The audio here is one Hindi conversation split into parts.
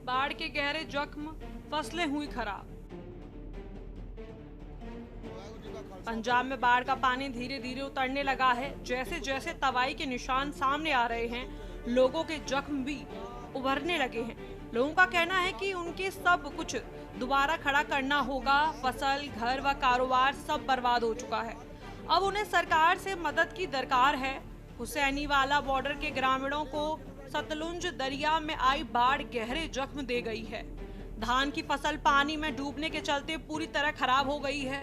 बाढ़ के गहरे जख्म, फसलें हुई खराब। पंजाब में बाढ़ का पानी धीरे धीरे उतरने लगा है। जैसे जैसे तबाही के निशान सामने आ रहे हैं, लोगों के जख्म भी उभरने लगे हैं। लोगों का कहना है कि उनके सब कुछ दोबारा खड़ा करना होगा। फसल, घर व कारोबार सब बर्बाद हो चुका है। अब उन्हें सरकार से मदद की दरकार है। हुसैनीवाला बॉर्डर के ग्रामीणों को सतलुज दरिया में आई बाढ़ गहरे जख्म दे गई है। धान की फसल पानी में डूबने के चलते पूरी तरह खराब हो गई है।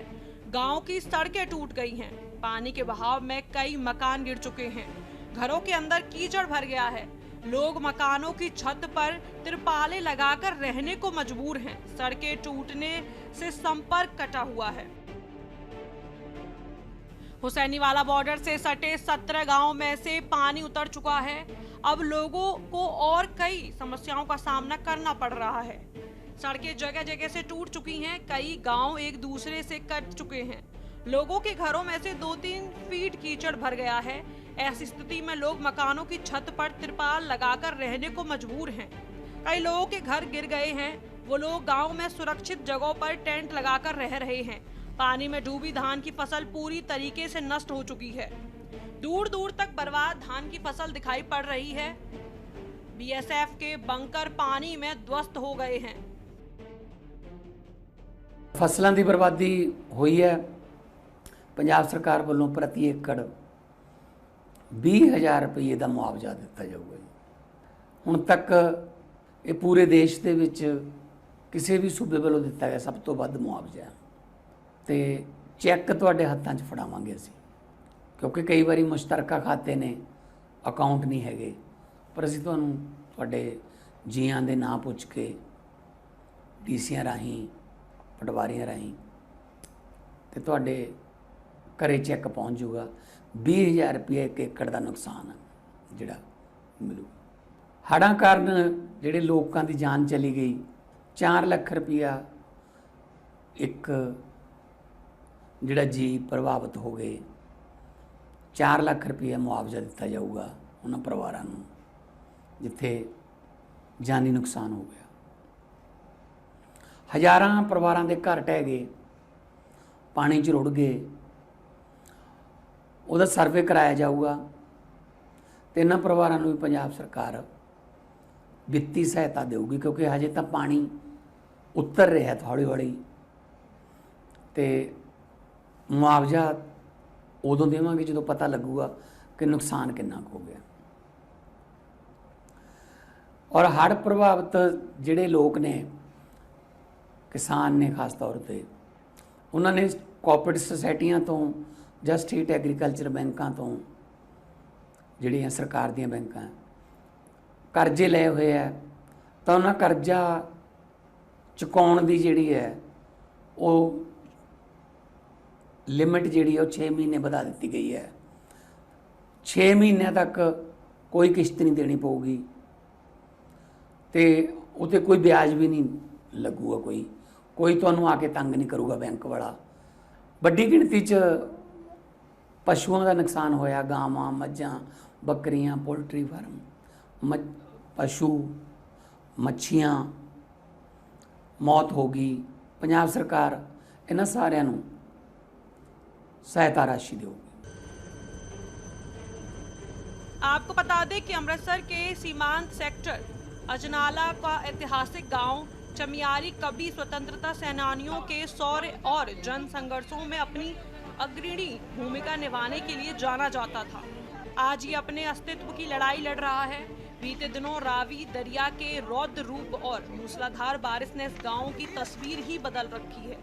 गांव की सड़कें टूट गई हैं। पानी के बहाव में कई मकान गिर चुके हैं। घरों के अंदर कीचड़ भर गया है। लोग मकानों की छत पर तिरपालें लगाकर रहने को मजबूर हैं। सड़कें टूटने से संपर्क कटा हुआ है। हुसैनीवाला बॉर्डर से सटे 17 गांव में से पानी उतर चुका है। अब लोगों को और कई समस्याओं का सामना करना पड़ रहा है। सड़कें जगह जगह से टूट चुकी हैं। कई गांव एक दूसरे से कट चुके हैं। लोगों के घरों में से 2-3 फीट कीचड़ भर गया है। ऐसी स्थिति में लोग मकानों की छत पर तिरपाल लगाकर रहने को मजबूर हैं। कई लोगों के घर गिर गए हैं। वो लोग गांव में सुरक्षित जगहों पर टेंट लगाकर रह रहे हैं। पानी में डूबी धान की फसल पूरी तरीके से नष्ट हो चुकी है। दूर दूर तक बर्बाद धान की फसल दिखाई पड़ रही है। बीएसएफ के बंकर पानी में ध्वस्त हो गए हैं। फसलों की बर्बादी हुई है। पंजाब सरकार वालों प्रति एकड़ 20,000 रुपये का मुआवजा दिता जाऊगा। हुण तक ये पूरे देश के विच किसी भी सूबे वालों दिता गया सब तो वध मुआवजा। तो चैक तुहाडे हत्थां 'च फड़ावांगे असीं, क्योंकि कई बारी मुश्तरका खाते ने, अकाउंट नहीं हैगे, पर असीं तुहानूं तुहाडे जीआं दे नां पुछ के डीसीआं राहीं, पटवारियां राहीं ते तुहाडे घरे चैक पहुँच जूगा। 20,000 रुपये एक एकड़ का नुकसान जिहड़ा मिलू। हड़ां कारण जिहड़े लोकां दी जान चली गई, 4 लाख रुपया एक जिहड़ा जी प्रभावित हो गए, 4 लाख रुपया मुआवजा दिता जाऊगा उन्हां परिवारां नूं जिथे जानी नुकसान हो गया। हज़ारां परिवारां दे घर ढह गए, पानी च रुड़ गए। उहदा सर्वे कराया जाऊगा तो इन्हां परिवारां नूं भी पंजाब सरकार वित्ती सहायता देगी, क्योंकि हजे तो पानी उतर रहा है हौली हौली। तो मुआवजा उदों देवांगे जो पता लगूगा कि नुकसान कितना हो गया। और हड़ प्रभावित जिहड़े लोग ने, किसान ने खास तौर पर, उन्होंने कोऑपरेटिव सोसाइटियां तो ਜਾਂ स्टेट एग्रीकल्चर बैंकों तो ਜਿਹੜੀਆਂ सरकार ਦੀਆਂ बैंकां करजे लए हुए है, तो उन्होंने करजा चुकाउण दी जिहड़ी है वो लिमिट जिहड़ी है 6 महीने बढ़ा दी गई है। 6 महीनों तक कोई किश्त नहीं देनी पऊगी तो उत्ते कोई ब्याज भी नहीं लगूगा। कोई तुहानूं आके तंग नहीं करूगा बैंक वाला। वड्डी गिणती च पशुओं का नुकसान होया, गावां, मझां, बकरियां, पोल्ट्री फार्म, पशु, मच्छियां, मौत हो गई। पंजाब सरकार इन्हां सारिਆਂ ਨੂੰ सहायता राशि देगी। आपको बता दें कि अमृतसर के सीमांत सेक्टर अजनाला का ऐतिहासिक गांव चमियारी कभी स्वतंत्रता सेनानियों के शौर्य और जन संघर्षों में अपनी अग्रणी भूमिका निभाने के लिए जाना जाता था। आज ये अपने अस्तित्व की लड़ाई लड़ रहा है। बीते दिनों रावी दरिया के रौद्र रूप और मूसलाधार बारिश ने इस गांव की तस्वीर ही बदल रखी है।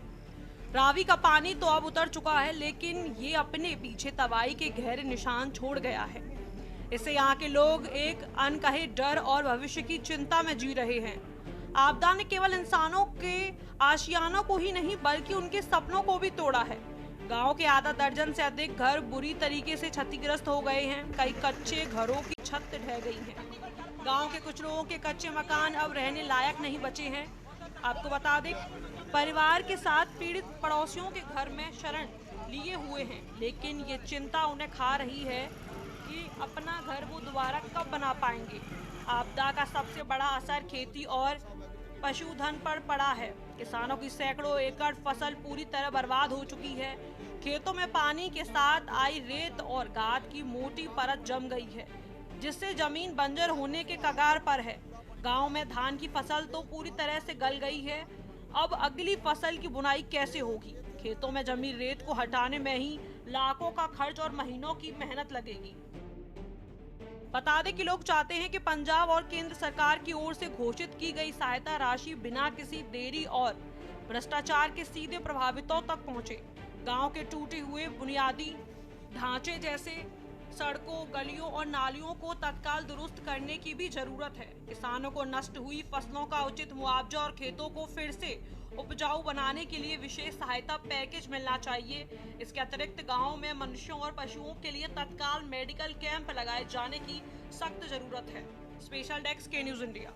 रावी का पानी तो अब उतर चुका है, लेकिन ये अपने पीछे तबाही के गहरे निशान छोड़ गया है। इससे यहाँ के लोग एक अनकहे डर और भविष्य की चिंता में जी रहे हैं। आपदा ने केवल इंसानों के आशियानों को ही नहीं बल्कि उनके सपनों को भी तोड़ा है। गांव के आधा दर्जन से अधिक घर बुरी तरीके से क्षतिग्रस्त हो गए हैं। कई कच्चे घरों की छत ढह गई है। गांव के कुछ लोगों के कच्चे मकान अब रहने लायक नहीं बचे हैं। आपको बता दें, परिवार के साथ पीड़ित पड़ोसियों के घर में शरण लिए हुए हैं, लेकिन ये चिंता उन्हें खा रही है कि अपना घर वो दोबारा कब बना पाएंगे। आपदा का सबसे बड़ा असर खेती और पशुधन पर पड़ा है। किसानों की सैकड़ों एकड़ फसल पूरी तरह बर्बाद हो चुकी है। खेतों में पानी के साथ आई रेत और गाद की मोटी परत जम गई है, जिससे जमीन बंजर होने के कगार पर है। गांव में धान की फसल तो पूरी तरह से गल गई है। अब अगली फसल की बुनाई कैसे होगी? खेतों में जमी रेत को हटाने में ही लाखों का खर्च और महीनों की मेहनत लगेगी। बता दें कि लोग चाहते हैं कि पंजाब और केंद्र सरकार की ओर से घोषित की गई सहायता राशि बिना किसी देरी और भ्रष्टाचार के सीधे प्रभावितों तक पहुंचे। गांव के टूटे हुए बुनियादी ढांचे जैसे सड़कों, गलियों और नालियों को तत्काल दुरुस्त करने की भी जरूरत है। किसानों को नष्ट हुई फसलों का उचित मुआवजा और खेतों को फिर से उपजाऊ बनाने के लिए विशेष सहायता पैकेज मिलना चाहिए। इसके अतिरिक्त गांवों में मनुष्यों और पशुओं के लिए तत्काल मेडिकल कैंप लगाए जाने की सख्त जरूरत है। स्पेशल डेस्क के न्यूज़ इंडिया।